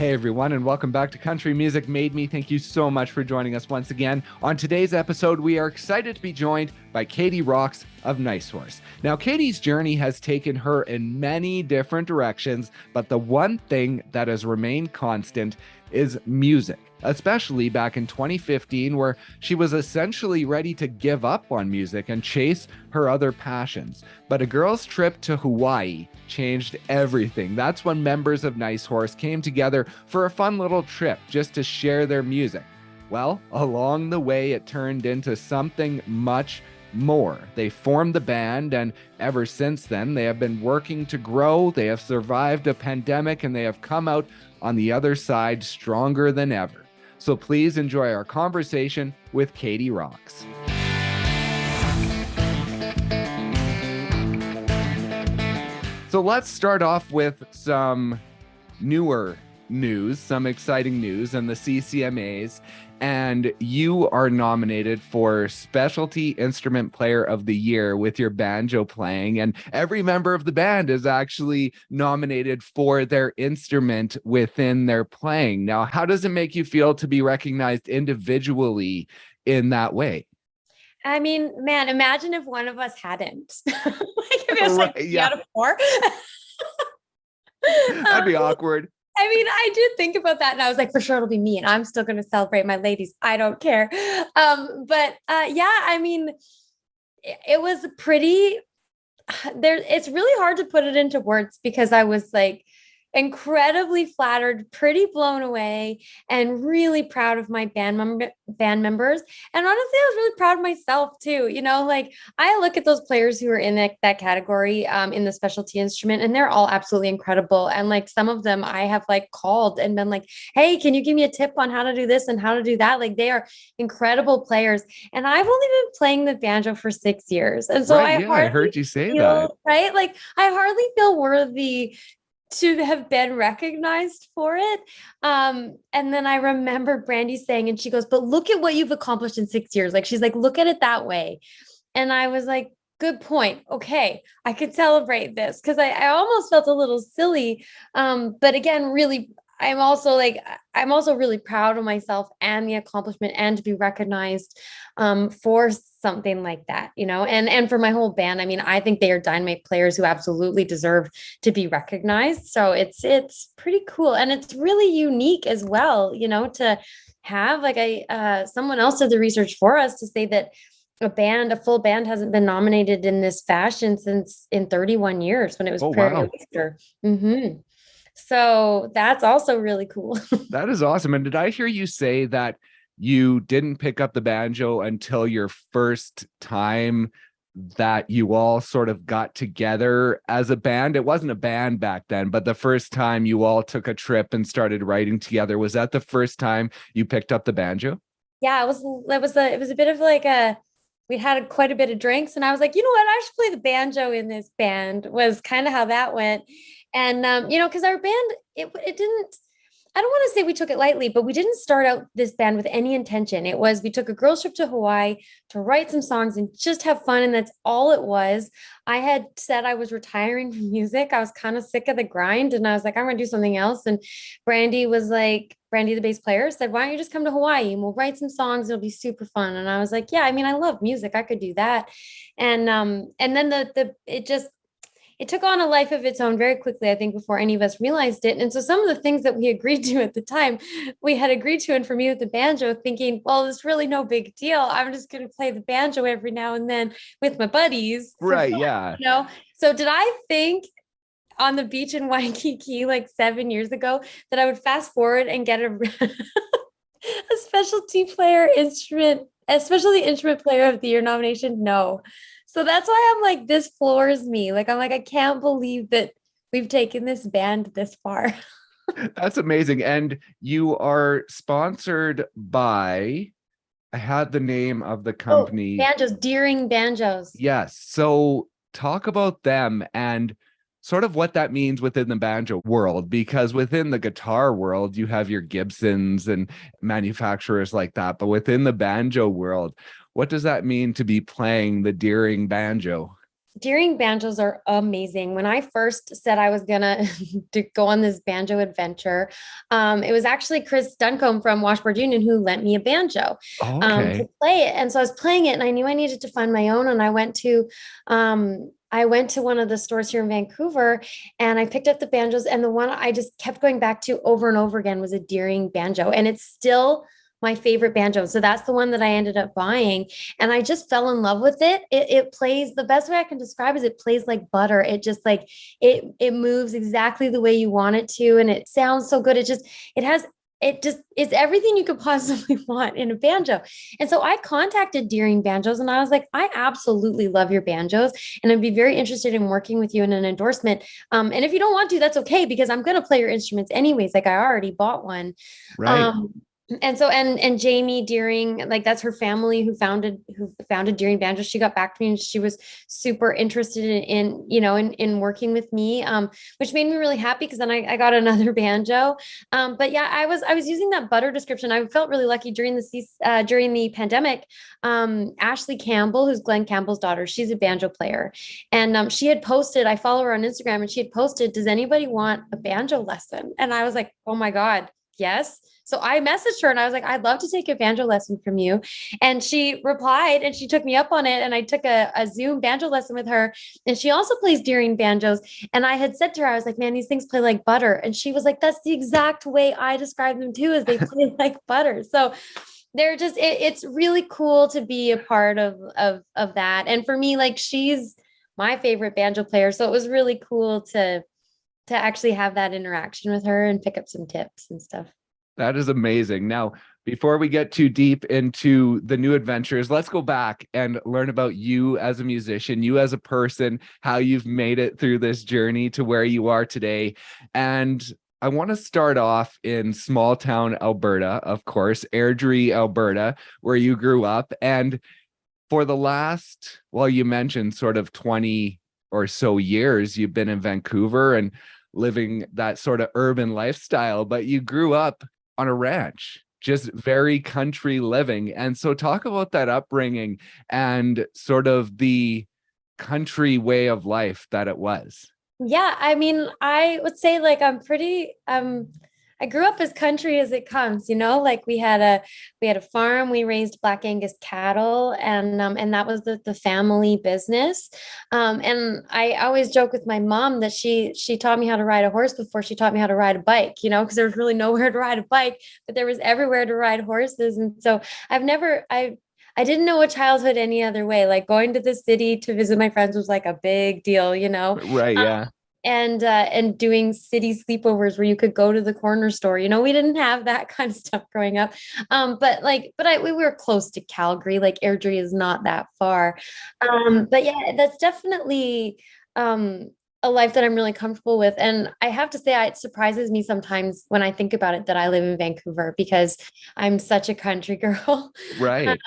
Hey everyone, and welcome back to Country Music Made Me. Thank you so much for joining us once again. On today's episode, we are excited to be joined by Katie Rocks of Nice Horse. Now, Katie's journey has taken her in many different directions, but the one thing that has remained constant is music, especially back in 2015, where she was essentially ready to give up on music and chase her other passions. But a girl's trip to Hawaii changed everything. That's when members of Nice Horse came together for a fun little trip just to share their music. Well, along the way, it turned into something much more. They formed the band, and ever since then, they have been working to grow. They have survived a pandemic, and they have come out on the other side stronger than ever. So please enjoy our conversation with Katie Rocks. So let's start off with some newer news, some exciting news in the CCMAs. And you are nominated for Specialty Instrument Player of the Year with your banjo playing. And every member of the band is actually nominated for their instrument within their playing. Now, how does it make you feel to be recognized individually in that way? I mean, man, imagine if one of us hadn't. If it was like 3 out of 4. That'd be awkward. I mean, I did think about that, and I was like, for sure it'll be me, and I'm still going to celebrate my ladies. I don't care. Yeah, I mean, it was pretty there. It's really hard to put it into words because I was like incredibly flattered, pretty blown away, and really proud of my band members. And honestly, I was really proud of myself too. You know, like I look at those players who are in that category in the specialty instrument, and they're all absolutely incredible. And like some of them I have like called and been like, hey, can you give me a tip on how to do this and how to do that? Like they are incredible players. And I've only been playing the banjo for 6 years. And so I heard you say that. Right? Like I hardly feel worthy to have been recognized for it. And then I remember Brandy saying, and she goes, but look at what you've accomplished in 6 years. Like, she's like, look at it that way. And I was like, good point. Okay. I could celebrate this. Cause I almost felt a little silly. But again, really, I'm also really proud of myself and the accomplishment and to be recognized for something like that, you know, and for my whole band. I mean, I think they are dynamite players who absolutely deserve to be recognized. So it's pretty cool. And it's really unique as well, you know, to have like someone else did the research for us to say that a full band hasn't been nominated in this fashion since in 31 years when it was Prairie Oyster. Mm-hmm. So that's also really cool. That is awesome. And did I hear you say that you didn't pick up the banjo until your first time that you all sort of got together as a band? It wasn't a band back then, but the first time you all took a trip and started writing together, was that the first time you picked up the banjo? Yeah, it was a bit of like we had quite a bit of drinks, and I was like, you know what, I should play the banjo in this band, was kind of how that went. And, you know, because our band, it didn't, I don't want to say we took it lightly, but we didn't start out this band with any intention. It was, we took a girls trip to Hawaii to write some songs and just have fun. And that's all it was. I had said I was retiring from music. I was kind of sick of the grind, and I was like, I'm going to do something else. And Brandy, the bass player, said, why don't you just come to Hawaii and we'll write some songs. It'll be super fun. And I was like, yeah, I mean, I love music. I could do that. And then it took on a life of its own very quickly, I think, before any of us realized it. And so some of the things that we agreed to at the time, we had agreed to. And for me with the banjo, thinking, well, it's really no big deal. I'm just going to play the banjo every now and then with my buddies. Right. Yeah. You know? So did I think on the beach in Waikiki like 7 years ago that I would fast forward and get a specialty instrument player of the year nomination? No. So that's why I'm like, this floors me. Like, I'm like, I can't believe that we've taken this band this far. That's amazing. And you are sponsored by, I had the name of the company. Banjos, Deering Banjos. Yes. So talk about them and sort of what that means within the banjo world, because within the guitar world, you have your Gibsons and manufacturers like that. But within the banjo world, what does that mean to be playing the Deering banjo? Deering banjos are amazing. When I first said I was gonna to go on this banjo adventure, it was actually Chris Duncombe from Washboard Union who lent me a banjo to Okay. play it. And so I was playing it, and I knew I needed to find my own. And I went to one of the stores here in Vancouver, and I picked up the banjos. And the one I just kept going back to over and over again was a Deering banjo, and it's still my favorite banjo. So that's the one that I ended up buying. And I just fell in love with it. It plays, the best way I can describe is it plays like butter. It just like it moves exactly the way you want it to. And it sounds so good. It just is everything you could possibly want in a banjo. And so I contacted Deering Banjos, and I was like, I absolutely love your banjos, and I'd be very interested in working with you in an endorsement. And if you don't want to, that's okay, because I'm going to play your instruments anyways. Like, I already bought one. Right. Um, and so and Jamie Deering, like, that's her family who founded Deering Banjo. She got back to me, and she was super interested in working with me, which made me really happy, because then I got another banjo. But yeah, I was using that butter description. I felt really lucky during the pandemic. Ashley Campbell, who's Glenn Campbell's daughter, she's a banjo player, and she had posted. I follow her on Instagram, and she had posted, "Does anybody want a banjo lesson?" And I was like, "Oh my God, yes." So I messaged her, and I was like, "I'd love to take a banjo lesson from you." And she replied, and she took me up on it. And I took a Zoom banjo lesson with her. And she also plays Deering banjos. And I had said to her, I was like, "Man, these things play like butter." And she was like, "That's the exact way I describe them too, is they play like butter." So they're just, it's really cool to be a part of that. And for me, like, she's my favorite banjo player. So it was really cool to actually have that interaction with her and pick up some tips and stuff. That is amazing. Now, before we get too deep into the new adventures, let's go back and learn about you as a musician, you as a person, how you've made it through this journey to where you are today. And I want to start off in small town Alberta, of course, Airdrie, Alberta, where you grew up. And for the last, well, you mentioned sort of 20 or so years, you've been in Vancouver and living that sort of urban lifestyle, but you grew up on a ranch, just very country living. And so talk about that upbringing and sort of the country way of life that it was. Yeah, I mean, I would say, like, I grew up as country as it comes, like, we had a farm, we raised Black Angus cattle, and that was the family business. And I always joke with my mom that she taught me how to ride a horse before she taught me how to ride a bike, because there was really nowhere to ride a bike, but there was everywhere to ride horses. And so I didn't know a childhood any other way. Like, going to the city to visit my friends was like a big deal. Right. Um, Yeah. and doing city sleepovers where you could go to the corner store. We didn't have that kind of stuff growing up. We were close to Calgary. Like, Airdrie is not that far. But yeah, that's definitely a life that I'm really comfortable with. And I have to say, it surprises me sometimes when I think about it that I live in Vancouver, because I'm such a country girl. Right.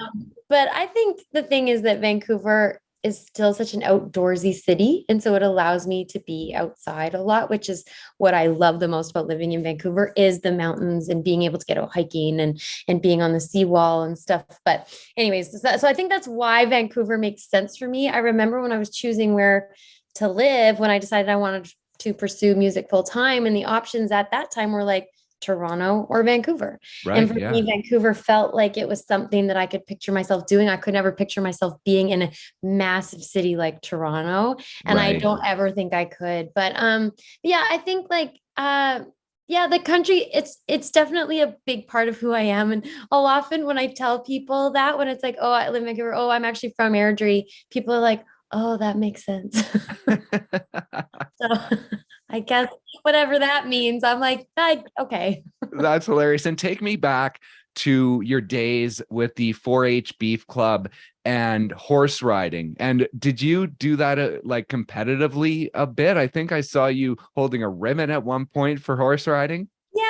But I think the thing is that Vancouver is still such an outdoorsy city. And so it allows me to be outside a lot, which is what I love the most about living in Vancouver, is the mountains and being able to get out hiking and being on the seawall and stuff. But anyways, so I think that's why Vancouver makes sense for me. I remember when I was choosing where to live, when I decided I wanted to pursue music full time, and the options at that time were like Toronto or Vancouver. Right. And for Yeah. me, Vancouver felt like it was something that I could picture myself doing. I could never picture myself being in a massive city like Toronto. And I Right. don't ever think I could. But yeah, I think, like, yeah, the country, it's definitely a big part of who I am. And I'll often, when I tell people that, when it's like, "Oh, I live in Vancouver, oh, I'm actually from Airdrie," people are like, "Oh, that makes sense." So I guess whatever that means, I'm like, okay. That's hilarious. And take me back to your days with the 4-H Beef Club and horse riding. And did you do that like competitively a bit? I think I saw you holding a ribbon at one point for horse riding. Yeah,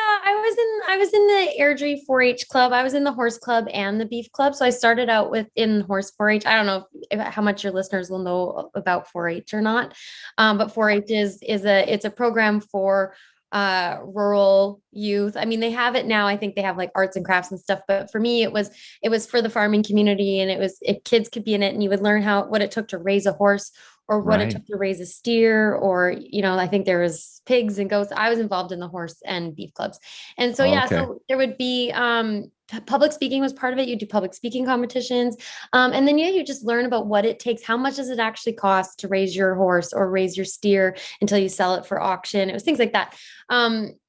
I was in the Airdrie 4-H club. I was in the horse club and the beef club. So I started out in horse 4-H. I don't know how much your listeners will know about 4-H or not. But 4-H it's a program for rural youth. I mean, they have it now. I think they have like arts and crafts and stuff, but for me, it was for the farming community, and kids could be in it, and you would learn what it took to raise a horse or what it Right. took to raise a steer, or, I think there was pigs and goats. I was involved in the horse and beef clubs. And so, yeah, Okay. so there would be, public speaking was part of it. You do public speaking competitions. And then, you just learn about what it takes. How much does it actually cost to raise your horse or raise your steer until you sell it for auction? It was things like that.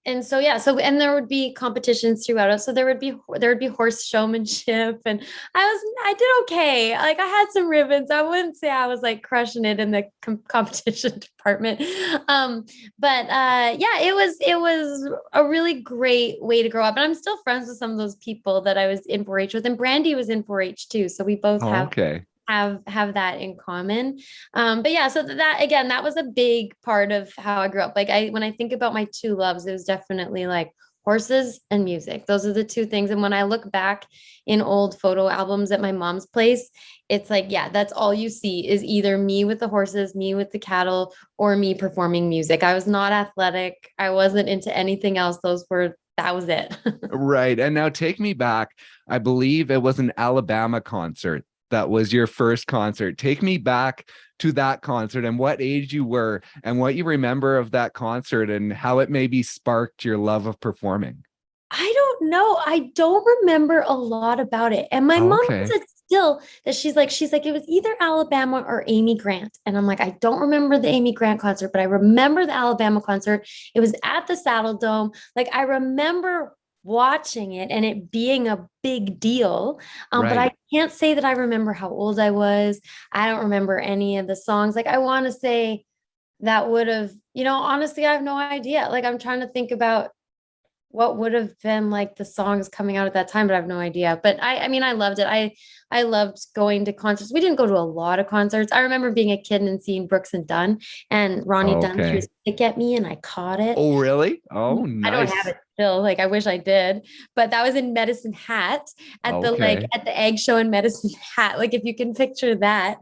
And so, yeah, and there would be competitions throughout it. So there would be horse showmanship, and I did okay. Like, I had some ribbons. I wouldn't say I was like crushing it in the competition department. Yeah, it was a really great way to grow up. And I'm still friends with some of those people that I was in 4-H with, and Brandy was in 4-H too. So we both Okay. have that in common. But yeah, so that again, that was a big part of how I grew up. Like, when I think about my two loves, it was definitely like horses and music. Those are the two things. And when I look back in old photo albums at my mom's place, it's like, yeah, that's all you see is either me with the horses, me with the cattle, or me performing music. I was not athletic. I wasn't into anything else. That was it. Right. And now take me back. I believe it was an Alabama concert that was your first concert. Take me back to that concert and what age you were and what you remember of that concert and how it maybe sparked your love of performing. I don't know. I don't remember a lot about it. And my mom Okay. said still that she's like, it was either Alabama or Amy Grant. And I'm like, I don't remember the Amy Grant concert, but I remember the Alabama concert. It was at the Saddle Dome. Like, I remember watching it and it being a big deal. But I Right. can't say that I remember how old I was. I don't remember any of the songs. Like, I want to say that would have, honestly, I have no idea. Like, I'm trying to think about what would have been like the songs coming out at that time, but I have no idea. But I mean, I loved it. I loved going to concerts. We didn't go to a lot of concerts. I remember being a kid and seeing Brooks and Dunn, and Ronnie Dunn threw Okay. his pick at me and I caught it. Oh, really? Oh, I don't have nice. it still. Like, I wish I did, but that was in Medicine Hat Okay. at the egg show in Medicine Hat. Like, if you can picture that.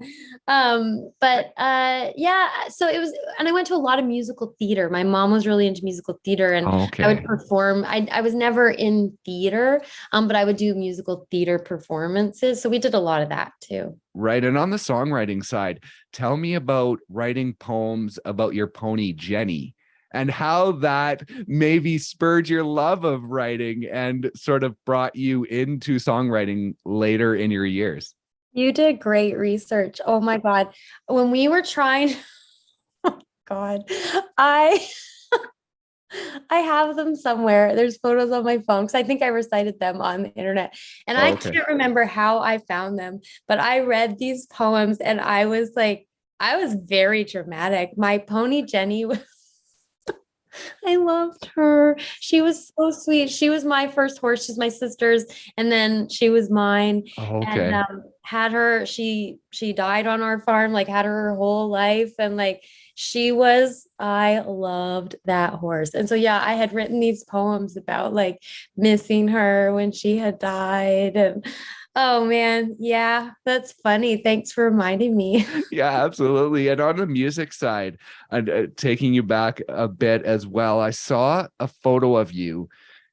Yeah, so it was, and I went to a lot of musical theater. My mom was really into musical theater, and I would Okay. perform. I was never in theater, but I would do musical theater performances. So we did a lot of that too. Right. And on the songwriting side, tell me about writing poems about your pony, Jenny, and how that maybe spurred your love of writing and sort of brought you into songwriting later in your years. You did great research. Oh my God. When we were trying, oh God, I I have them somewhere. There's photos on my phone because I think I recited them on the internet. And I Okay. can't remember how I found them, but I read these poems and I was like, I was very dramatic. My pony Jenny was, I loved her. She was so sweet. She was my first horse. She's my sister's, and then she was mine. And Okay. had her, she died on our farm, like had her whole life. And like I loved that horse. And so yeah, I had written these poems about like missing her when she had died. And oh man, yeah, that's funny. Thanks for reminding me. Yeah, absolutely. And on the music side, and taking you back a bit as well, I saw a photo of you.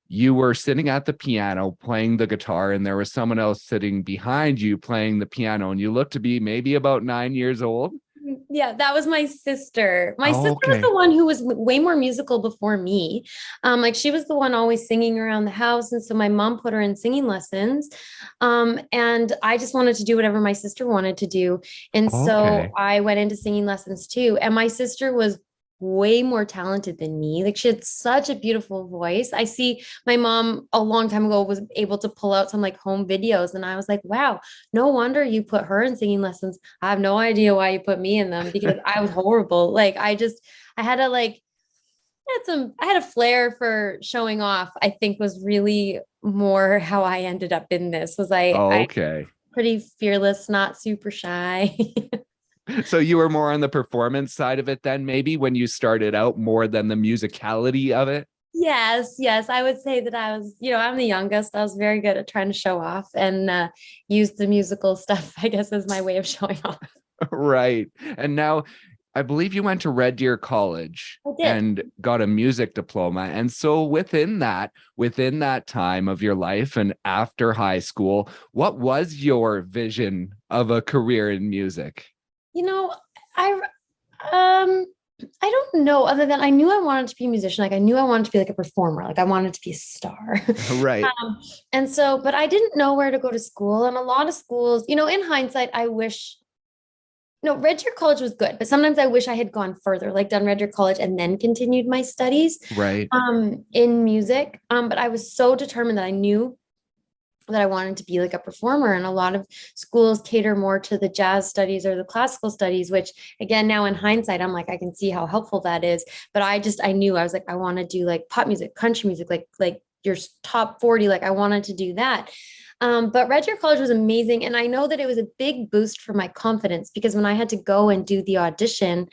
You were sitting at the piano playing the guitar, and there was someone else sitting behind you playing the piano, and you looked to be maybe about 9 years old. Yeah, that was my sister. My Oh, sister was okay. the one who was way more musical before me. Like, she was the one always singing around the house, and so my mom put her in singing lessons. And I just wanted to do whatever my sister wanted to do, and so Okay. I went into singing lessons too. And my sister was way more talented than me. Like, she had such a beautiful voice. I see my mom a long time ago was able to pull out some like home videos, and I was like, wow, no wonder you put her in singing lessons. I have no idea why you put me in them because I was horrible. Like, I had to like I had a flair for showing off. I think was really more how I ended up in this. Was I Okay. pretty fearless, not super shy. So you were more on the performance side of it then, maybe when you started out more than the musicality of it? Yes, yes. I would say that I was, I'm the youngest. I was very good at trying to show off and use the musical stuff, I guess, as my way of showing off. Right. And now I believe you went to Red Deer College I did. and got a music diploma. And so within that time of your life and after high school, what was your vision of a career in music? You know, I Um, I don't know, other than I knew I wanted to be a musician. Like I knew I wanted to be like a performer. Like I wanted to be a star. Right. And so, but I didn't know where to go to school. And a lot of schools, in hindsight, I wish, no, Red Deer College was good, but sometimes I wish I had gone further, like done Red Deer College and then continued my studies Right. in music. But I was so determined that I knew that I wanted to be like a performer. And a lot of schools cater more to the jazz studies or the classical studies, which again, now in hindsight, I'm like, I can see how helpful that is. But I knew I was like, I want to do like pop music, country music, like your top 40, like I wanted to do that. But Red Deer College was amazing. And I know that it was a big boost for my confidence because when I had to go and do the audition,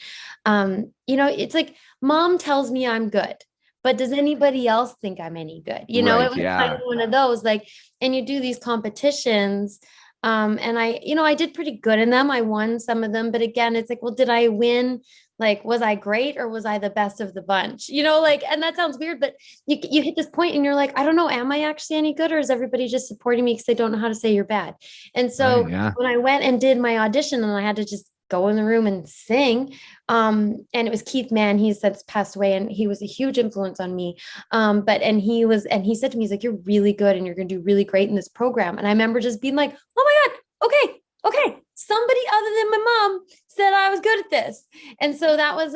it's like mom tells me I'm good, but does anybody else think I'm any good? It Right. was Yeah. kind of one of those, like, and you do these competitions. And I did pretty good in them. I won some of them, but again, it's like, well, did I win? Like, was I great or was I the best of the bunch? And that sounds weird, but you hit this point and you're like, I don't know, am I actually any good or is everybody just supporting me because they don't know how to say you're bad? And so Right, yeah. when I went and did my audition and I had to just go in the room and sing, and it was Keith Mann, he's since passed away, and he was a huge influence on me. He said to me, he's like, you're really good and you're going to do really great in this program. And I remember just being like, oh my God, okay. Somebody other than my mom said I was good at this. And so that's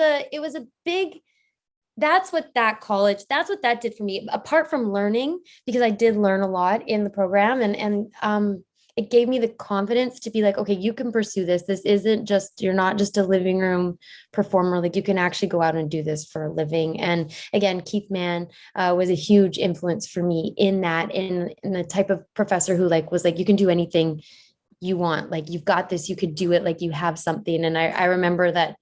what that did for me, apart from learning, because I did learn a lot in the program and it gave me the confidence to be like, okay, you can pursue this. This isn't just, you're not just a living room performer. Like you can actually go out and do this for a living. And again, Keith Mann was a huge influence for me in the type of professor who was like, you can do anything you want. Like you've got this, you could do it. Like you have something. And I remember that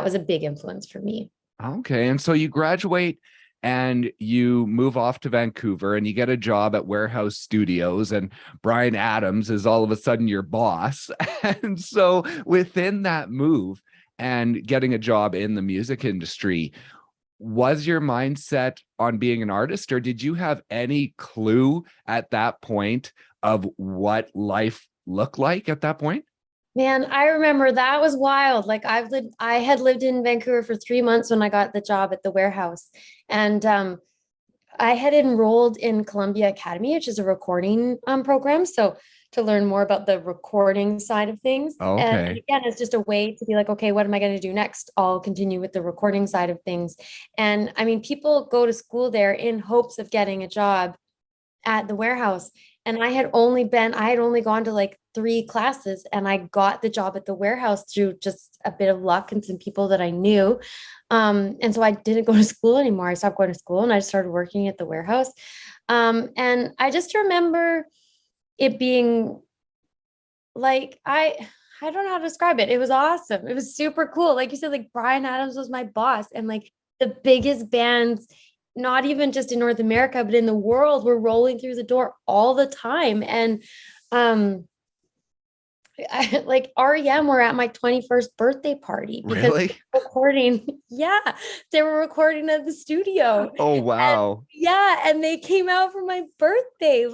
was a big influence for me. Okay. And so you graduate and you move off to Vancouver and you get a job at Warehouse Studios, and Brian Adams is all of a sudden your boss. And so within that move and getting a job in the music industry, was your mindset on being an artist, or did you have any clue at that point of what life looked like at that point? Man, I remember that was wild. Like I had lived in Vancouver for 3 months when I got the job at the Warehouse. And I had enrolled in Columbia Academy, which is a recording program. So to learn more about the recording side of things. And Okay. again, it's just a way to be like, okay, what am I going to do next? I'll continue with the recording side of things. And I mean, people go to school there in hopes of getting a job at the Warehouse. And I had only gone to like 3 classes and I got the job at the Warehouse through just a bit of luck and some people that I knew. And so I didn't go to school anymore. I stopped going to school and I started working at the Warehouse. And I just remember it being like, I don't know how to describe it. It was awesome. It was super cool. Like you said, like Brian Adams was my boss and like the biggest bands, not even just in North America, but in the world, were rolling through the door all the time. And like REM were at my 21st birthday party because Really? they were recording at the studio. Oh, wow. And they came out for my birthday.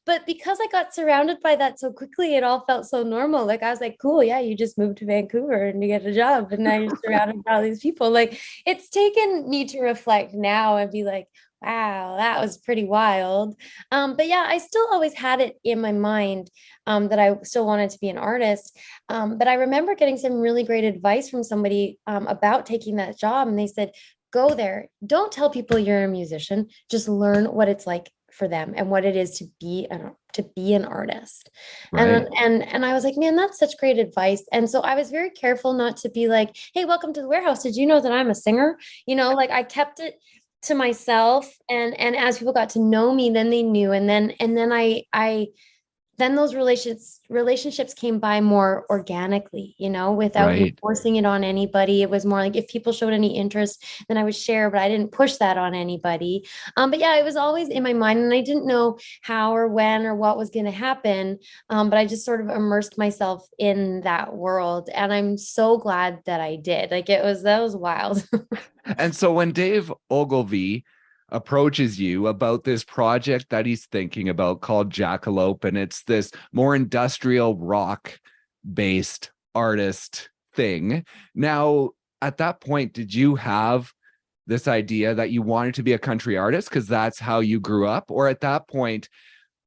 But because I got surrounded by that so quickly, it all felt so normal. Like I was like, cool, yeah, you just moved to Vancouver and you get a job and now you're surrounded by all these people. Like it's taken me to reflect now and be like, wow, that was pretty wild. But yeah, I still always had it in my mind that I still wanted to be an artist. But I remember getting some really great advice from somebody about taking that job. And they said, go there. Don't tell people you're a musician. Just learn what it's like for them and what it is to be an artist. Right. And I was like, man, that's such great advice. And so I was very careful not to be like, hey, welcome to the Warehouse. Did you know that I'm a singer? Like I kept it to myself, and as people got to know me, then they knew, and then those relationships came by more organically, without me Right. forcing it on anybody. It was more like if people showed any interest, then I would share, but I didn't push that on anybody. But yeah, it was always in my mind, and I didn't know how or when or what was going to happen. But I just sort of immersed myself in that world, and I'm so glad that I did. Like that was wild. And so when Dave Ogilvie approaches you about this project that he's thinking about called Jakalope, and it's this more industrial rock based artist thing. Now, at that point, did you have this idea that you wanted to be a country artist because that's how you grew up? Or at that point,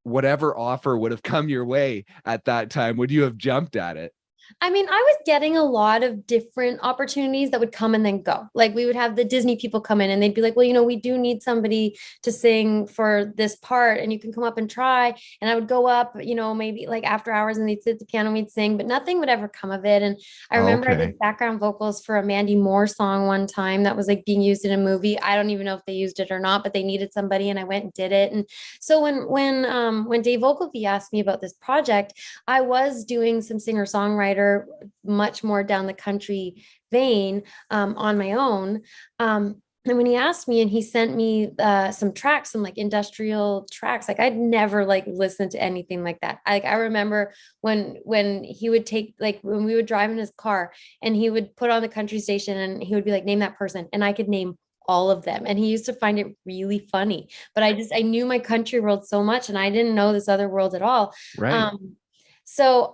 whatever offer would have come your way at that time, would you have jumped at it? I mean, I was getting a lot of different opportunities that would come and then go. Like we would have the Disney people come in and they'd be like, well, we do need somebody to sing for this part and you can come up and try. And I would go up, maybe like after hours and they'd sit at the piano and we'd sing, but nothing would ever come of it. And I remember I did background vocals for a Mandy Moore song one time that was like being used in a movie. I don't even know if they used it or not, but they needed somebody and I went and did it. And so when Dave Ogilvie asked me about this project, I was doing some singer-songwriter much more down the country vein on my own. And when he asked me and he sent me some tracks, some like industrial tracks, like I'd never like listened to anything like that. I remember when he would take, like when we would drive in his car and he would put on the country station and he would be like, name that person. And I could name all of them. And he used to find it really funny, but I knew my country world so much and I didn't know this other world at all. Right. So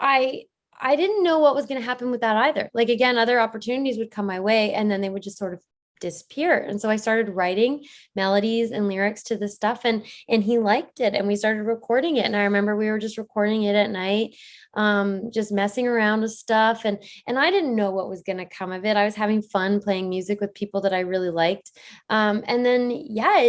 I didn't know what was going to happen with that either. Like, again, other opportunities would come my way and then they would just sort of disappear. And so I started writing melodies and lyrics to this stuff and he liked it and we started recording it. And I remember we were just recording it at night, just messing around with stuff. And I didn't know what was going to come of it. I was having fun playing music with people that I really liked. And then, yeah,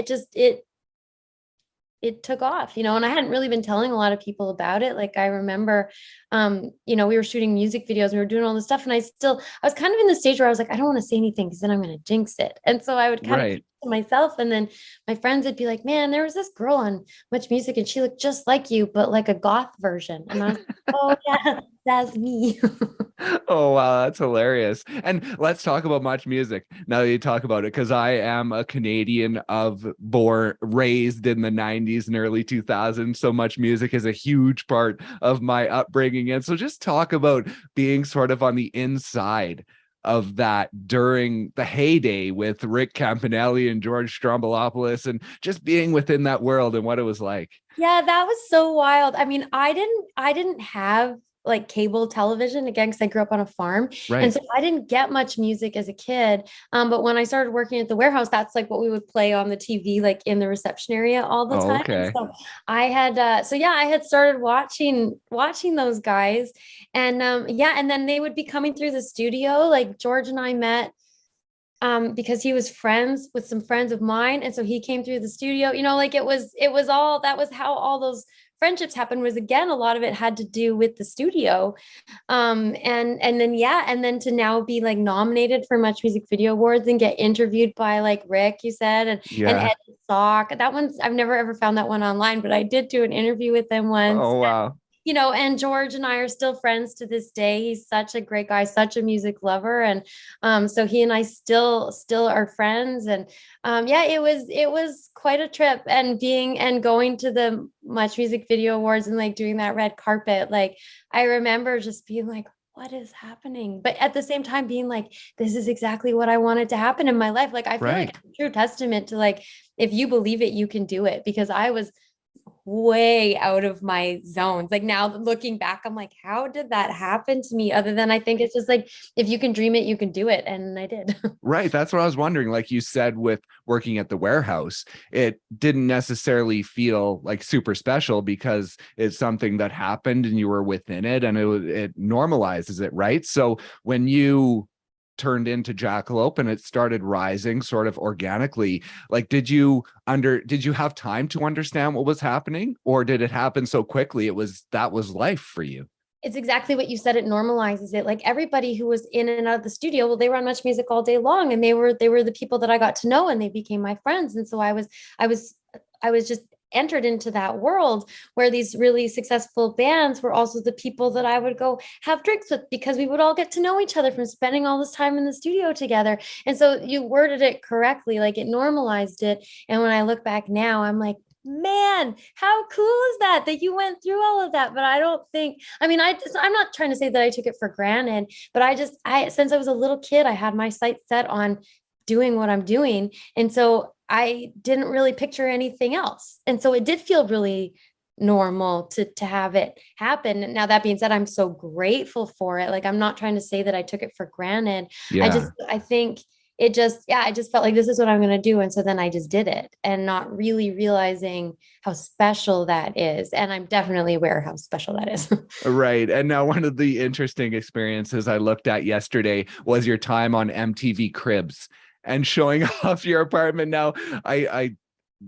it took off, and I hadn't really been telling a lot of people about it. Like I remember, we were shooting music videos, we were doing all this stuff. And I was kind of in the stage where I was like, I don't want to say anything because then I'm going to jinx it. And so I would kind of keep it to myself. And then my friends would be like, man, there was this girl on Much Music and she looked just like you, but like a goth version. And I was like, oh yeah, that's me. Oh, wow. That's hilarious. And let's talk about Much Music now that you talk about it, because I am a Canadian raised in the 90s and early 2000s. So Much Music is a huge part of my upbringing. And so just talk about being sort of on the inside of that during the heyday with Rick Campanelli and George Stroumboulopoulos and just being within that world and what it was like. Yeah, that was so wild. I mean, I didn't have like cable television again because I grew up on a farm. Right. And so I didn't get much music as a kid. But when I started working at the warehouse, that's like what we would play on the TV, like in the reception area all the time. Okay. So I had, I had started watching those guys and and then they would be coming through the studio. Like George and I met because he was friends with some friends of mine. And so he came through the studio, like that was how all those friendships happened, was again, a lot of it had to do with the studio. And then to now be like nominated for Much Music Video Awards and get interviewed by like Rick, you said, and Ed Sock. That one's, I've never ever found that one online, but I did do an interview with them once. Oh, wow. And George and I are still friends to this day. He's such a great guy, such a music lover. And so he and I still are friends. And it was quite a trip, and going to the Much Music Video Awards and like doing that red carpet. Like I remember just being like, what is happening? But at the same time being like, this is exactly what I wanted to happen in my life. Like I feel like it's a true testament to like, if you believe it, you can do it, because I was way out of my zones. Like now looking back, I'm like, how did that happen to me? Other than I think it's just like, if you can dream it, you can do it. And I did. Right. That's what I was wondering. Like you said, with working at the warehouse, it didn't necessarily feel like super special because it's something that happened and you were within it and it normalizes it. Right. So when you turned into Jakalope and it started rising sort of organically, like did you have time to understand what was happening, or did it happen so quickly that was life for you? It's exactly what you said. It normalizes it. Like everybody who was in and out of the studio, well, they were on Much Music all day long, and they were the people that I got to know, and they became my friends. And so I was just entered into that world where these really successful bands were also the people that I would go have drinks with, because we would all get to know each other from spending all this time in the studio together. And so you worded it correctly, like it normalized it. And when I look back now, I'm like, man, how cool is that you went through all of that? But I don't think, I'm not trying to say that I took it for granted, but since I was a little kid, I had my sights set on doing what I'm doing. And so I didn't really picture anything else. And so it did feel really normal to have it happen. Now, that being said, I'm so grateful for it. Like, I'm not trying to say that I took it for granted. Yeah. I think it just, yeah, I just felt like this is what I'm going to do. And so then I just did it and not really realizing how special that is. And I'm definitely aware how special that is. Right. And now one of the interesting experiences I looked at yesterday was your time on MTV Cribs and showing off your apartment. Now, I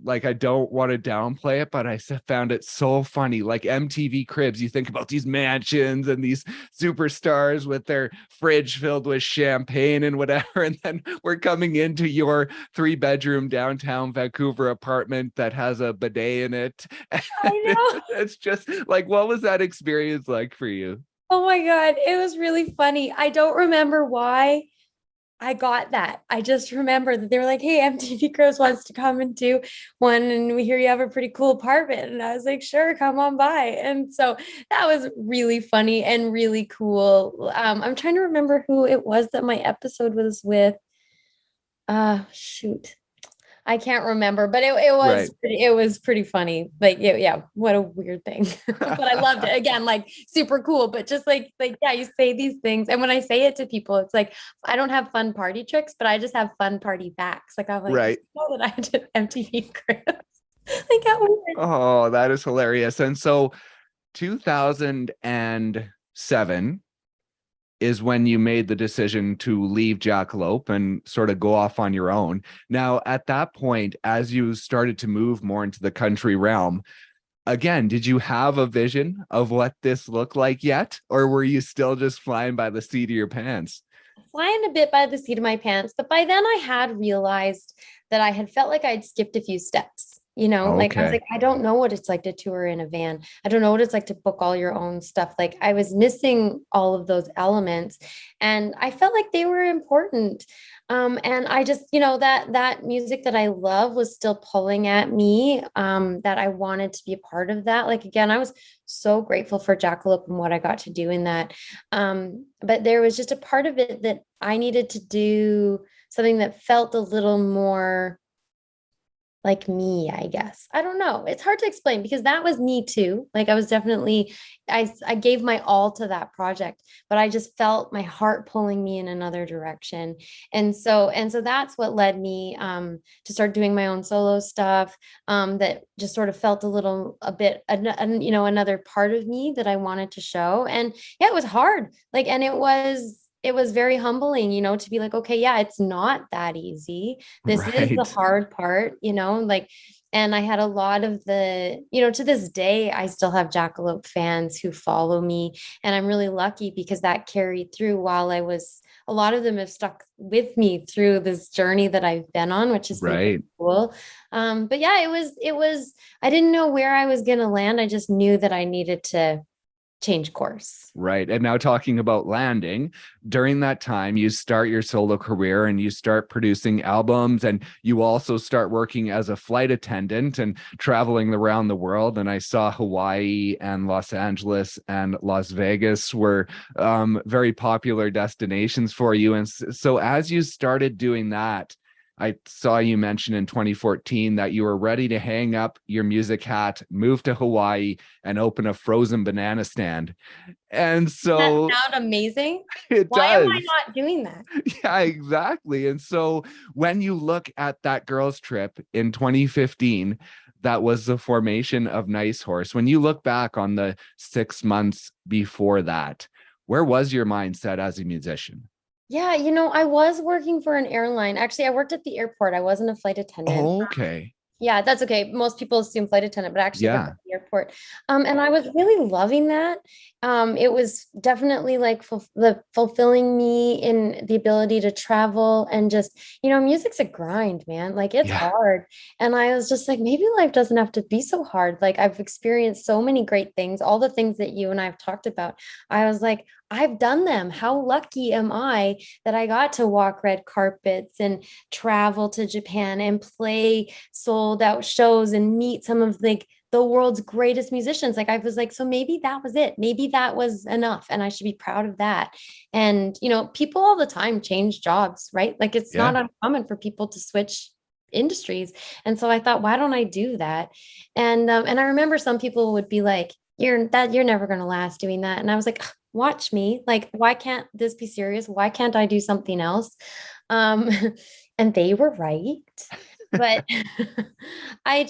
like, I don't want to downplay it, but I found it so funny. Like MTV Cribs, you think about these mansions and these superstars with their fridge filled with champagne and whatever. And then we're coming into your 3-bedroom downtown Vancouver apartment that has a bidet in it. I know. It's just like, what was that experience like for you? Oh my God. It was really funny. I don't remember why I got that. I just remember that they were like, hey, MTV Cribs wants to come and do one. And we hear you have a pretty cool apartment. And I was like, sure, come on by. And so that was really funny and really cool. I'm trying to remember who it was that my episode was with. Shoot. I can't remember, but Right. it was pretty funny. Like, yeah, what a weird thing. But I loved it. Again, like super cool, but just like yeah, you say these things. And when I say it to people, it's like I don't have fun party tricks, but I just have fun party facts. Like I'm like, Right. you know that I did MTV Cribs. Like how weird. Oh, that is hilarious. And so 2007 is when you made the decision to leave Jakalope and sort of go off on your own. Now, at that point, as you started to move more into the country realm, again, did you have a vision of what this looked like yet? Or were you still just flying by the seat of your pants? Flying a bit by the seat of my pants. But by then I had realized that I had felt like I'd skipped a few steps. Like I was Okay. like, I don't know what it's like to tour in a van. I don't know what it's like to book all your own stuff. Like I was missing all of those elements and I felt like they were important. And I just, that music that I love was still pulling at me, that I wanted to be a part of that. Like, again, I was so grateful for Jakalope and what I got to do in that. But there was just a part of it that I needed to do something that felt a little more like me, I guess. I don't know. It's hard to explain because that was me too. Like I was definitely, I gave my all to that project, but I just felt my heart pulling me in another direction. And so that's what led me to start doing my own solo stuff, that just sort of felt a bit, another part of me that I wanted to show. And yeah, it was hard. Like, and it was very humbling, to be like, okay, yeah, it's not that easy. This is the Right. hard part, like, and I had a lot of to this day, I still have Jakalope fans who follow me. And I'm really lucky because that carried through a lot of them have stuck with me through this journey that I've been on, which has been pretty Right. cool. But yeah, I didn't know where I was going to land. I just knew that I needed to change course. Right. And now talking about landing, during that time, you start your solo career and you start producing albums and you also start working as a flight attendant and traveling around the world. And I saw Hawaii and Los Angeles and Las Vegas were very popular destinations for you. And so as you started doing that, I saw you mention in 2014 that you were ready to hang up your music hat, move to Hawaii, and open a frozen banana stand. And That so sound amazing? it Why am does. I not doing that? Yeah, exactly. And so when you look at that girls' trip in 2015, that was the formation of Nice Horse. When you look back on the 6 months before that, where was your mindset as a musician? Yeah, I was working for an airline. Actually, I worked at the airport. I wasn't a flight attendant. Okay. Yeah, that's okay. Most people assume flight attendant, but I actually worked Yeah. at the airport. And I was really loving that. It was definitely like fulfilling me in the ability to travel and just, music's a grind, man. Like it's Yeah. hard. And I was just like, maybe life doesn't have to be so hard. Like I've experienced so many great things, all the things that you and I've talked about. I was like, I've done them. How lucky am I that I got to walk red carpets and travel to Japan and play sold out shows and meet some of like the world's greatest musicians. Like I was like, so maybe that was it. Maybe that was enough. And I should be proud of that. And, people all the time change jobs, right? Like it's not Yeah. uncommon for people to switch industries. And so I thought, why don't I do that? And I remember some people would be like, you're never going to last doing that. And I was like, watch me. Like, why can't this be serious? Why can't I do something else? Um, and they were right. But I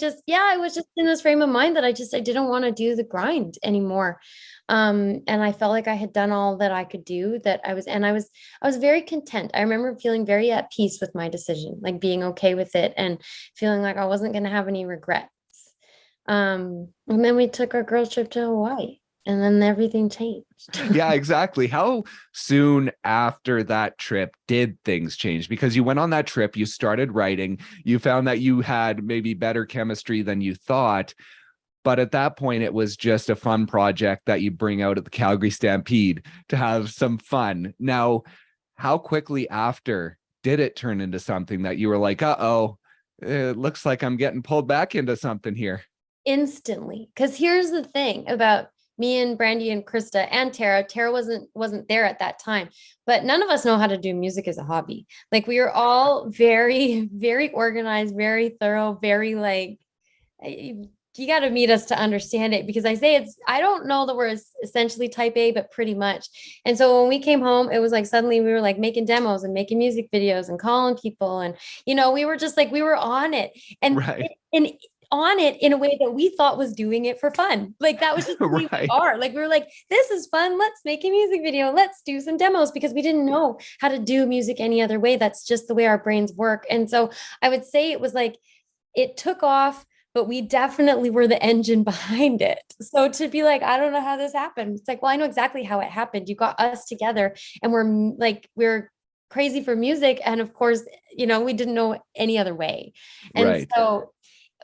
was just in this frame of mind that I didn't want to do the grind anymore. And I felt like I had done all that I could do, I was very content. I remember feeling very at peace with my decision, like being okay with it and feeling like I wasn't going to have any regrets. And then we took our girls trip to Hawaii. And then everything changed. Yeah, exactly. How soon after that trip did things change? Because you went on that trip, you started writing, you found that you had maybe better chemistry than you thought. But at that point, it was just a fun project that you bring out at the Calgary Stampede to have some fun. Now, how quickly after did it turn into something that you were like, uh-oh, it looks like I'm getting pulled back into something here? Instantly. Because here's the thing about me and Brandy and Krista and Tara. Tara wasn't there at that time, but none of us know how to do music as a hobby. Like we were all very, very organized, very thorough, very like, you got to meet us to understand it, because I don't know that we're essentially type A, but pretty much. And so when we came home, it was like suddenly we were like making demos and making music videos and calling people. And, we were just like, we were on it. And, right. and on it in a way that we thought was doing it for fun. Like that was just who we are. Like we were like, this is fun. Let's make a music video. Let's do some demos, because we didn't know how to do music any other way. That's just the way our brains work. And so I would say it was like, it took off, but we definitely were the engine behind it. So to be like, I don't know how this happened. It's like, well, I know exactly how it happened. You got us together and we're crazy for music. And of course, we didn't know any other way. And so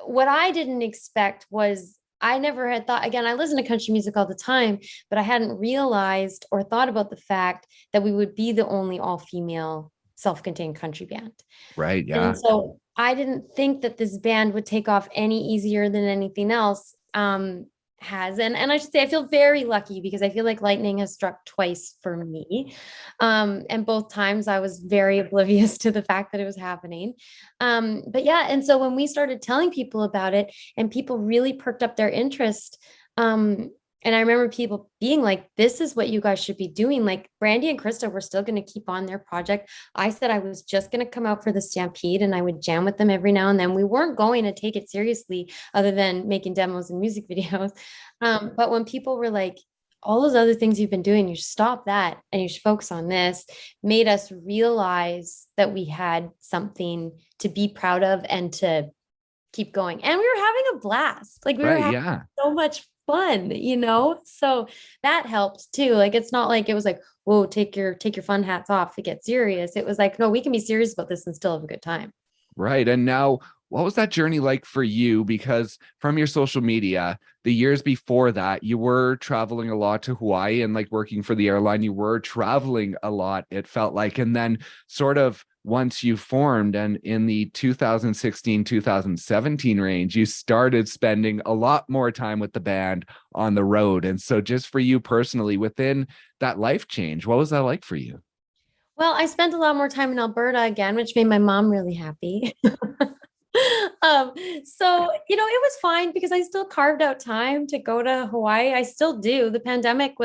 what I didn't expect was, I never had thought, again, I listen to country music all the time, but I hadn't realized or thought about the fact that we would be the only all-female self-contained country band. Right. Yeah. And so I didn't think that this band would take off any easier than anything else has. And I should say, I feel very lucky, because I feel like lightning has struck twice for me. And both times I was very oblivious to the fact that it was happening. But yeah, and so when we started telling people about it and people really perked up their interest, and I remember people being like, this is what you guys should be doing. Like Brandy and Krista were still going to keep on their project. I said I was just going to come out for the Stampede and I would jam with them every now and then. We weren't going to take it seriously other than making demos and music videos. But when people were like, all those other things you've been doing, you should stop that and you should focus on this, made us realize that we had something to be proud of and to keep going. And we were having a blast. Like we were having so much fun, so that helped too. Like it's not like it was like, whoa, take your fun hats off to get serious. It was like, no, we can be serious about this and still have a good time. Right. And now, what was that journey like for you? Because from your social media, the years before that, you were traveling a lot to Hawaii and like working for the airline, you were traveling a lot, it felt like. And then sort of once you formed and in the 2016, 2017 range, you started spending a lot more time with the band on the road. And so just for you personally, within that life change, what was that like for you? Well, I spent a lot more time in Alberta again, which made my mom really happy. So, it was fine because I still carved out time to go to Hawaii. I still do. The pandemic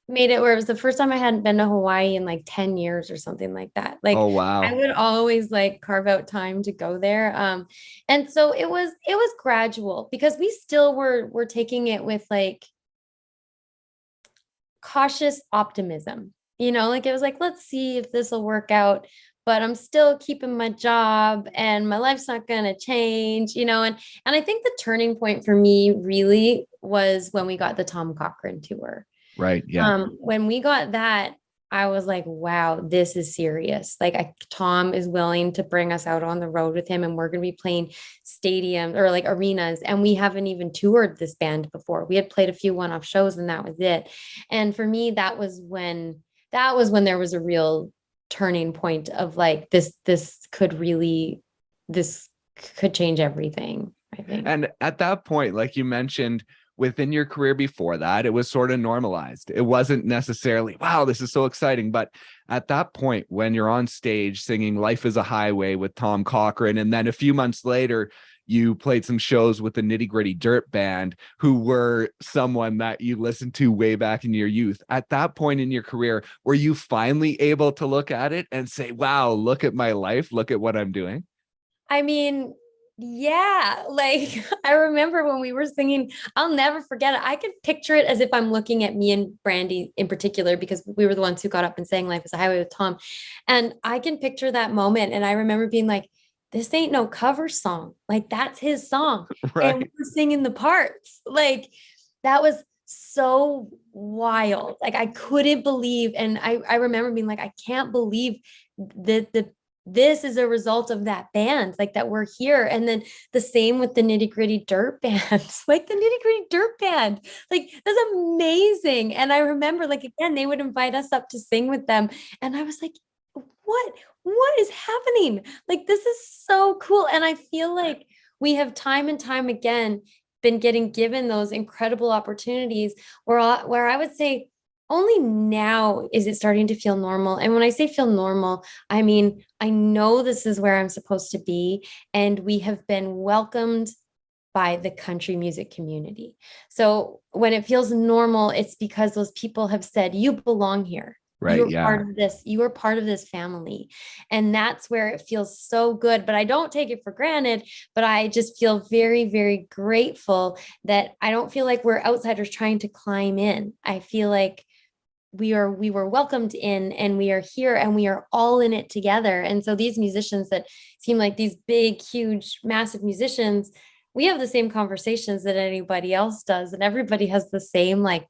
made it where it was the first time I hadn't been to Hawaii in like 10 years or something like that. Like, oh, wow. I would always like carve out time to go there. And so it was gradual because we still were taking it with like cautious optimism, like it was like, let's see if this will work out, but I'm still keeping my job and my life's not going to change, and I think the turning point for me really was when we got the Tom Cochrane tour. Right. Yeah. When we got that, I was like, wow, this is serious. Like Tom is willing to bring us out on the road with him and we're going to be playing stadiums or like arenas. And we haven't even toured this band before. We had played a few one-off shows and that was it. And for me, that was when there was a real turning point of like, this could change everything, I think. And at that point, like you mentioned, within your career before that, it was sort of normalized. It wasn't necessarily, wow, this is so exciting. But at that point, when you're on stage singing Life is a Highway with Tom Cochrane, and then a few months later, you played some shows with the Nitty Gritty Dirt Band, who were someone that you listened to way back in your youth. At that point in your career, were you finally able to look at it and say, wow, look at my life, look at what I'm doing? I mean, yeah, like I remember when we were singing, I'll never forget it. I could picture it as if I'm looking at me and Brandy in particular, because we were the ones who got up and sang Life is a Highway with Tom. And I can picture that moment. And I remember being like, this ain't no cover song. Like that's his song. Right. And we were singing the parts. Like that was so wild. Like I couldn't believe. And I remember being like, I can't believe that this is a result of that band, like that we're here. And then the same with the Nitty Gritty Dirt Band, like the Nitty Gritty Dirt Band, like that's amazing. And I remember like, again, they would invite us up to sing with them. And I was like, what is happening? Like, this is so cool. And I feel like we have time and time again been getting given those incredible opportunities where I would say only now is it starting to feel normal. And when I say feel normal, I mean, I know this is where I'm supposed to be. And we have been welcomed by the country music community. So when it feels normal, it's because those people have said, you belong here. Right. You're Yeah. part of this. You are part of this family. And that's where it feels so good. But I don't take it for granted, but I just feel very, very grateful that I don't feel like we're outsiders trying to climb in. I feel like we were welcomed in, and we are here, and we are all in it together. And so these musicians that seem like these big, huge, massive musicians, we have the same conversations that anybody else does. And everybody has the same like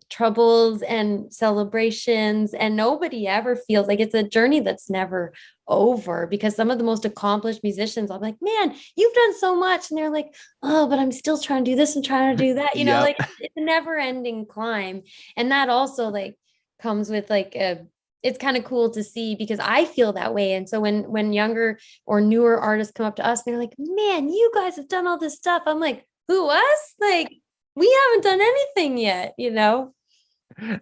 troubles and celebrations, and nobody ever feels like it's a journey that's never over, because some of the most accomplished musicians, I'm like, man, you've done so much, and they're like, oh, but I'm still trying to do this and trying to do that, you know. Like it's a never ending climb. And that also like comes with like it's kind of cool to see, because I feel that way. And so when younger or newer artists come up to us, they're like, man, you guys have done all this stuff. I'm like, who, us? Like we haven't done anything yet, you know?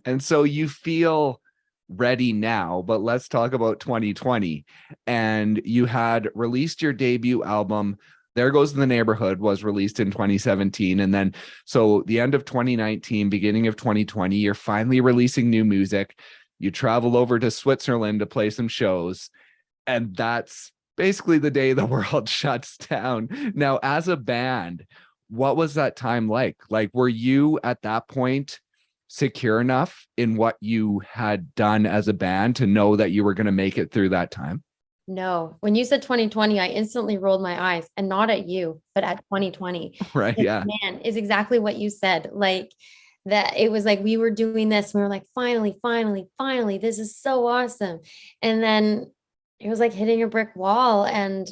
And so you feel ready now, but let's talk about 2020. And you had released your debut album, There Goes the Neighborhood, was released in 2017. And then, so the end of 2019, beginning of 2020, you're finally releasing new music. You travel over to Switzerland to play some shows. And that's basically the day the world shuts down. Now, as a band, what was that time like? Like, were you at that point secure enough in what you had done as a band to know that you were going to make it through that time? No. When you said 2020, I instantly rolled my eyes, and not at you, but at 2020. Right. Yeah. Man, is exactly what you said. Like that it was like we were doing this, and we were like, finally, this is so awesome. And then it was like hitting a brick wall. And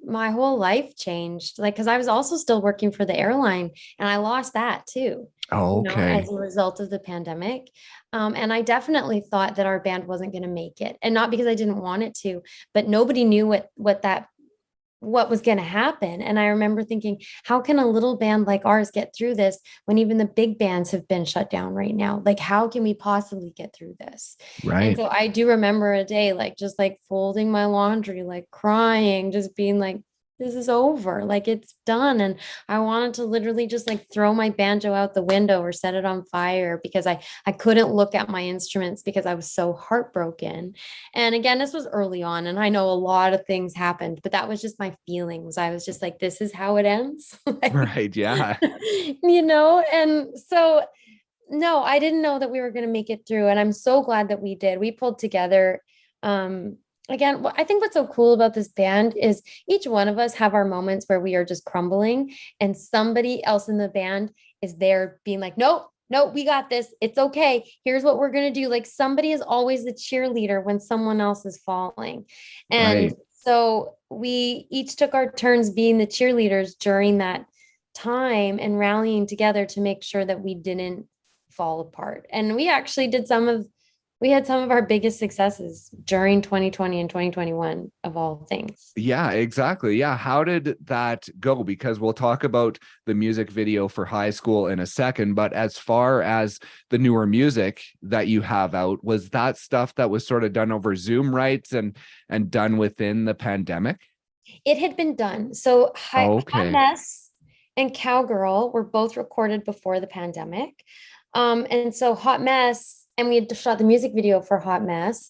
my whole life changed, like, because I was also still working for the airline, and I lost that too. Oh, okay. As a result of the pandemic. And I definitely thought that our band wasn't going to make it, and not because I didn't want it to, but nobody knew what was going to happen. And I remember thinking, how can a little band like ours get through this when even the big bands have been shut down right now? Like, how can we possibly get through this? Right. And so I do remember a day, like, just like folding my laundry, like crying, just being like, this is over, like it's done. And I wanted to literally just like throw my banjo out the window or set it on fire, because I couldn't look at my instruments because I was so heartbroken. And again, this was early on, and I know a lot of things happened, but that was just my feelings. I was just like, this is how it ends. Like, right. Yeah. And so no, I didn't know that we were going to make it through. And I'm so glad that we did. We pulled together. Again, I think what's so cool about this band is each one of us have our moments where we are just crumbling, and somebody else in the band is there being like, nope, we got this. It's okay. Here's what we're going to do. Like somebody is always the cheerleader when someone else is falling. And so we each took our turns being the cheerleaders during that time and rallying together to make sure that we didn't fall apart. And we actually did some of We had some of our biggest successes during 2020 and 2021 of all things. Yeah, exactly. Yeah. How did that go? Because we'll talk about the music video for High School in a second, but as far as the newer music that you have out, was that stuff that was sort of done over Zoom rights and done within the pandemic? It had been done. So Hot Okay. Mess and Cowgirl were both recorded before the pandemic. And so Hot Mess, and we had shot the music video for Hot Mess,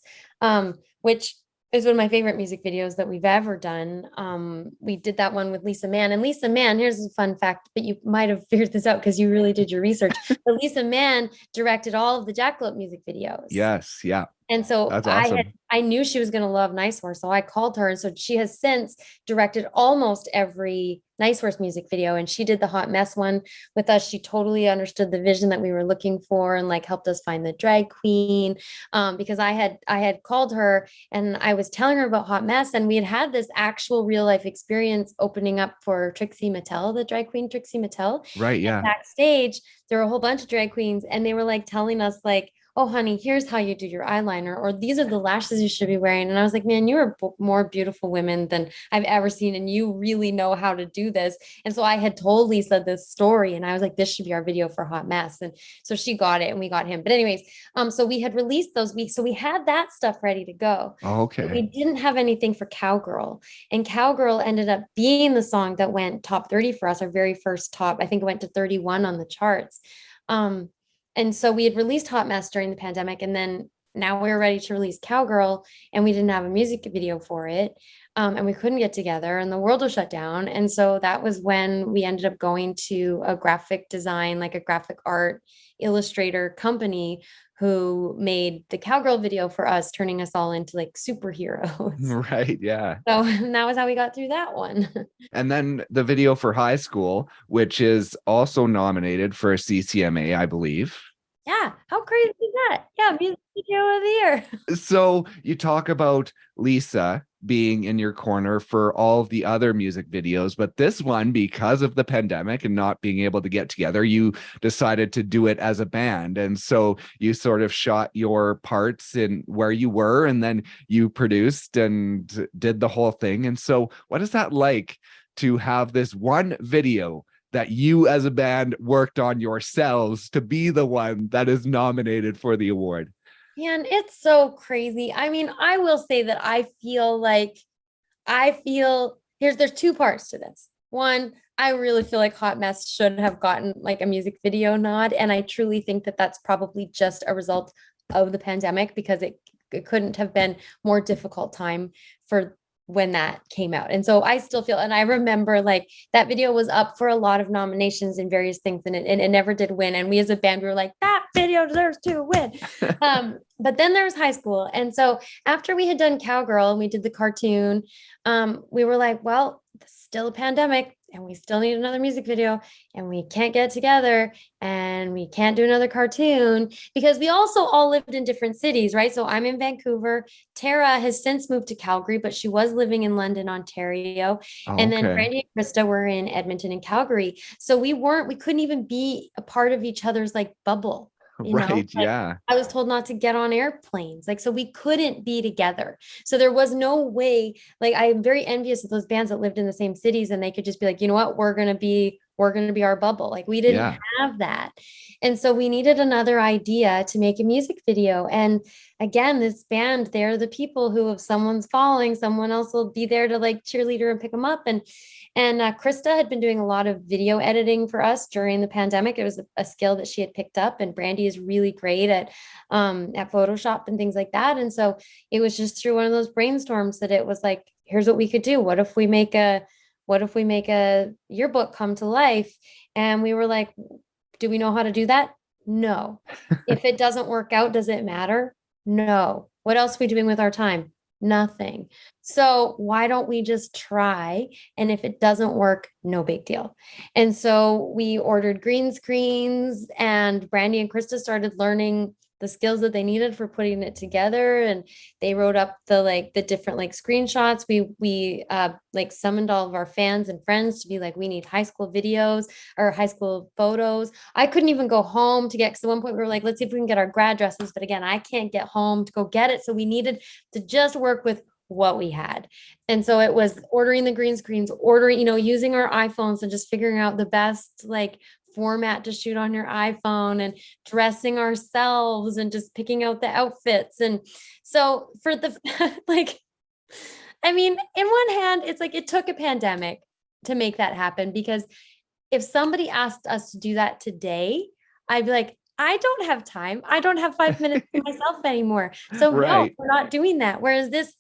which is one of my favorite music videos that we've ever done. We did that one with Lisa Mann. And Lisa Mann, here's a fun fact, but you might have figured this out because you really did your research. But Lisa Mann directed all of the Jackalope music videos. Yes. Yeah. And so That's awesome. I knew she was going to love Nice Horse. So I called her. And so she has since directed almost every Nice Horse music video. And she did the Hot Mess one with us. She totally understood the vision that we were looking for and like helped us find the drag queen. Because I had called her and I was telling her about Hot Mess, and we had this actual real life experience opening up for Trixie Mattel, the drag queen Trixie Mattel. Right. And Yeah. backstage, there were a whole bunch of drag queens, and they were like telling us like, oh, honey, here's how you do your eyeliner, or these are the lashes you should be wearing. And I was like, man, you are more beautiful women than I've ever seen. And you really know how to do this. And so I had told Lisa this story, and I was like, this should be our video for Hot Mess. And so she got it and we got him. But anyways, so we had released those weeks. So we had that stuff ready to go. But we Okay. didn't have anything for Cowgirl. And Cowgirl ended up being the song that went top 30 for us, our very first top. I think it went to 31 on the charts. And so we had released Hot Mess during the pandemic, and then now we were ready to release Cowgirl, and we didn't have a music video for it. And we couldn't get together, and the world was shut down. And so that was when we ended up going to a graphic design, like a graphic art illustrator company who made the Cowgirl video for us, turning us all into like superheroes. Right. Yeah. So that was how we got through that one. And then the video for High School, which is also nominated for a CCMA, I believe. Yeah. How crazy is that? Yeah. Music video of the year. So you talk about Lisa being in your corner for all of the other music videos, but this one, because of the pandemic and not being able to get together, you decided to do it as a band. And so you sort of shot your parts in where you were, and then you produced and did the whole thing. And so what is that like to have this one video that you as a band worked on yourselves to be the one that is nominated for the award? Man, it's so crazy. I mean, I will say that there's two parts to this. One, I really feel like Hot Mess should have gotten like a music video nod. And I truly think that that's probably just a result of the pandemic, because it couldn't have been more difficult time for when that came out. And so I still feel, and I remember like that video was up for a lot of nominations and various things, and it never did win. And we as a band, we were like, that video deserves to win. But then there was High School. And so after we had done Cowgirl and we did the cartoon, we were like, well, it's still a pandemic, and we still need another music video, and we can't get together, and we can't do another cartoon, because we also all lived in different cities, right? So I'm in Vancouver. Tara has since moved to Calgary, but she was living in London, Ontario. And then Okay. Brandy and Krista were in Edmonton and Calgary. So we couldn't even be a part of each other's like bubble. Right. Like Yeah. I was told not to get on airplanes. Like, so we couldn't be together. So there was no way, like, I'm very envious of those bands that lived in the same cities, and they could just be like, you know what, we're going to be our bubble. Like, we didn't Yeah. have that. And so we needed another idea to make a music video. And again, this band, they're the people who, if someone's falling, someone else will be there to like cheerleader and pick them up. And Krista had been doing a lot of video editing for us during the pandemic. It was a skill that she had picked up, and Brandy is really great at Photoshop and things like that. And so it was just through one of those brainstorms that it was like, here's what we could do. What if we make a yearbook come to life? And we were like, do we know how to do that? No. If it doesn't work out, does it matter? No. What else are we doing with our time? Nothing. So why don't we just try? And if it doesn't work, no big deal. And so we ordered green screens, and Brandy and Krista started learning the skills that they needed for putting it together. And they wrote up the different like screenshots. We like summoned all of our fans and friends to be like, we need high school videos or high school photos. I couldn't even go home to get, because at one point we were like, let's see if we can get our grad dresses. But again, I can't get home to go get it. So we needed to just work with what we had. And so it was ordering the green screens, ordering, using our iPhones and just figuring out the best like format to shoot on your iPhone and dressing ourselves and just picking out the outfits. And so for the like, I mean, in one hand, it's like it took a pandemic to make that happen, because if somebody asked us to do that today, I'd be like, I don't have time. I don't have 5 minutes for myself anymore. So no, we're not doing that. Whereas this,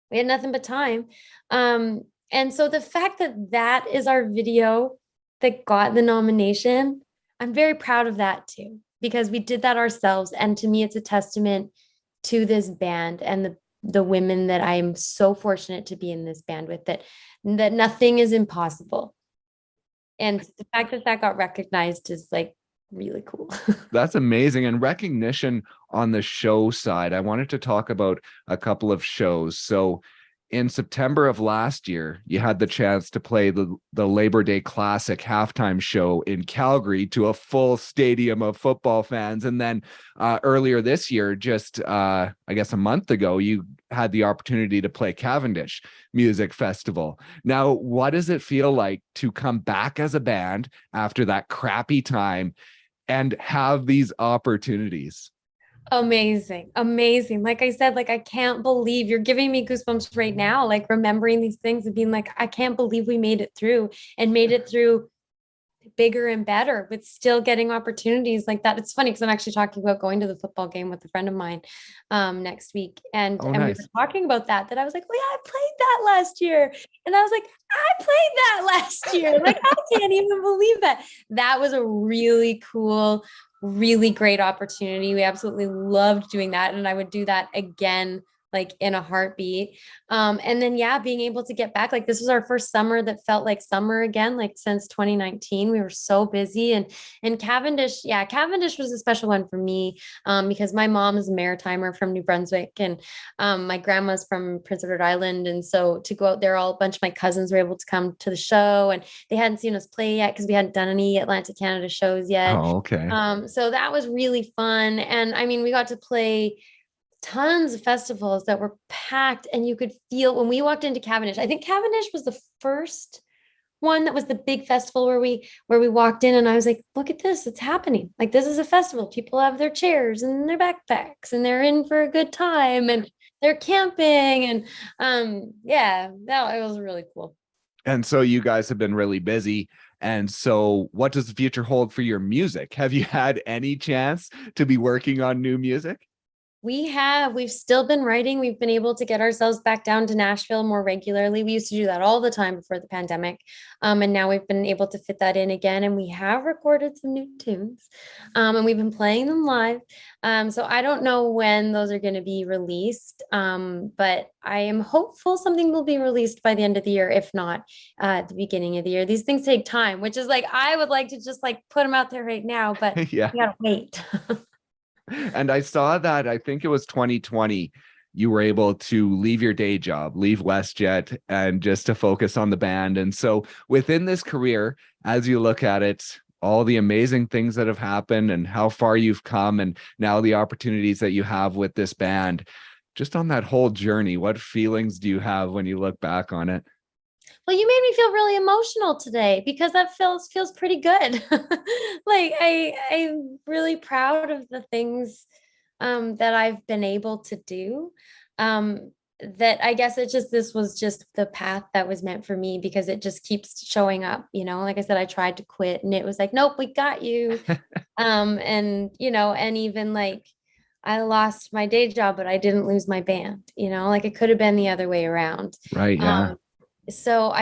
we had nothing but time. And so the fact that that is our video that got the nomination, I'm very proud of that too, because we did that ourselves. And to me, it's a testament to this band and the women that I'm so fortunate to be in this band with, that nothing is impossible. And the fact that that got recognized is like really cool. That's amazing. And recognition on the show side, I wanted to talk about a couple of shows. So in September of last year, you had the chance to play the Labor Day Classic halftime show in Calgary to a full stadium of football fans. And then earlier this year, just I guess a month ago, you had the opportunity to play Cavendish Music Festival. Now, what does it feel like to come back as a band after that crappy time and have these opportunities? Amazing. Like I said, like, I can't believe, you're giving me goosebumps right now, like remembering these things and being like, I can't believe we made it through bigger and better, but still getting opportunities like that. It's funny because I'm actually talking about going to the football game with a friend of mine next week. And, nice. We were talking about that I was like, well, yeah, I played that last year. And I was like, I played that last year. Like, I can't even believe that. That was a really cool, really great opportunity. We absolutely loved doing that. And I would do that again, like in a heartbeat. And then, yeah, being able to get back, like this was our first summer that felt like summer again, like since 2019. We were so busy. And Cavendish was a special one for me, because my mom is a maritimer from New Brunswick, and my grandma's from Prince Edward Island. And so to go out there, a bunch of my cousins were able to come to the show, and they hadn't seen us play yet because we hadn't done any Atlantic Canada shows yet. Oh, okay. So that was really fun. And I mean, we got to play tons of festivals that were packed, and you could feel when we walked into Cavendish. I think Cavendish was the first one that was the big festival where we walked in, and I was like, look at this, it's happening. Like, this is a festival. People have their chairs and their backpacks, and they're in for a good time, and they're camping. And yeah, it was really cool. And so you guys have been really busy. And so what does the future hold for your music? Have you had any chance to be working on new music? We've still been writing. We've been able to get ourselves back down to Nashville more regularly. We used to do that all the time before the pandemic. And now we've been able to fit that in again. And we have recorded some new tunes, and we've been playing them live. So I don't know when those are going to be released. But I am hopeful something will be released by the end of the year, if not at the beginning of the year. These things take time, which is like, I would like to just like put them out there right now, but Yeah, you gotta wait. And I saw that, I think it was 2020, you were able to leave your day job, leave WestJet, and just to focus on the band. And so within this career, as you look at it, all the amazing things that have happened and how far you've come, and now the opportunities that you have with this band, just on that whole journey, what feelings do you have when you look back on it? Well, you made me feel really emotional today, because that feels pretty good. Like, I'm really proud of the things that I've been able to do. That I guess this was just the path that was meant for me, because it just keeps showing up. Like I said, I tried to quit, and it was like, nope, we got you. And and even like, I lost my day job, but I didn't lose my band. Like, it could have been the other way around. Right. Yeah. So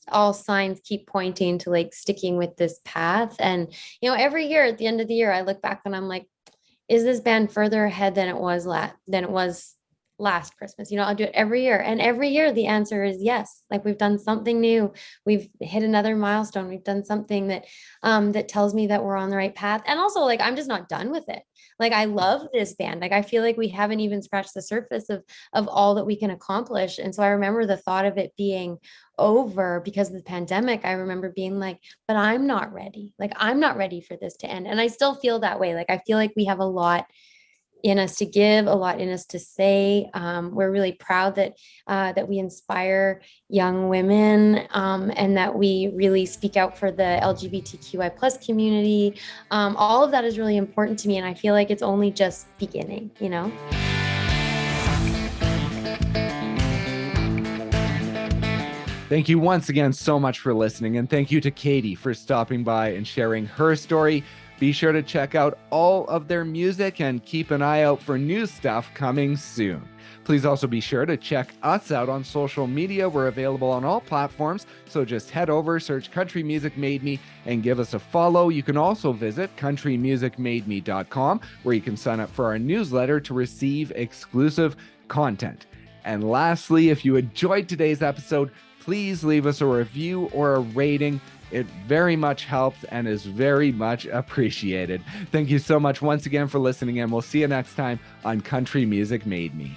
all signs keep pointing to like sticking with this path. And, every year at the end of the year, I look back and I'm like, is this band further ahead than it was last Christmas. I'll do it every year. And every year the answer is yes. Like we've done something new. We've hit another milestone. We've done something that that tells me that we're on the right path. And also like I'm just not done with it. Like I love this band. Like I feel like we haven't even scratched the surface of all that we can accomplish. And so I remember the thought of it being over because of the pandemic. I remember being like, but I'm not ready. Like I'm not ready for this to end. And I still feel that way. Like I feel like we have a lot in us to give, a lot in us to say. We're really proud that that we inspire young women and that we really speak out for the LGBTQI plus community. All of that is really important to me, and I feel like it's only just beginning. Thank you once again so much for listening, and thank you to Katie for stopping by and sharing her story. Be sure to check out all of their music and keep an eye out for new stuff coming soon. Please also be sure to check us out on social media. We're available on all platforms, so just head over, search Country Music Made Me, and give us a follow. You can also visit countrymusicmademe.com, where you can sign up for our newsletter to receive exclusive content. And lastly, if you enjoyed today's episode, please leave us a review or a rating. It very much helps and is very much appreciated. Thank you so much once again for listening, and we'll see you next time on Country Music Made Me.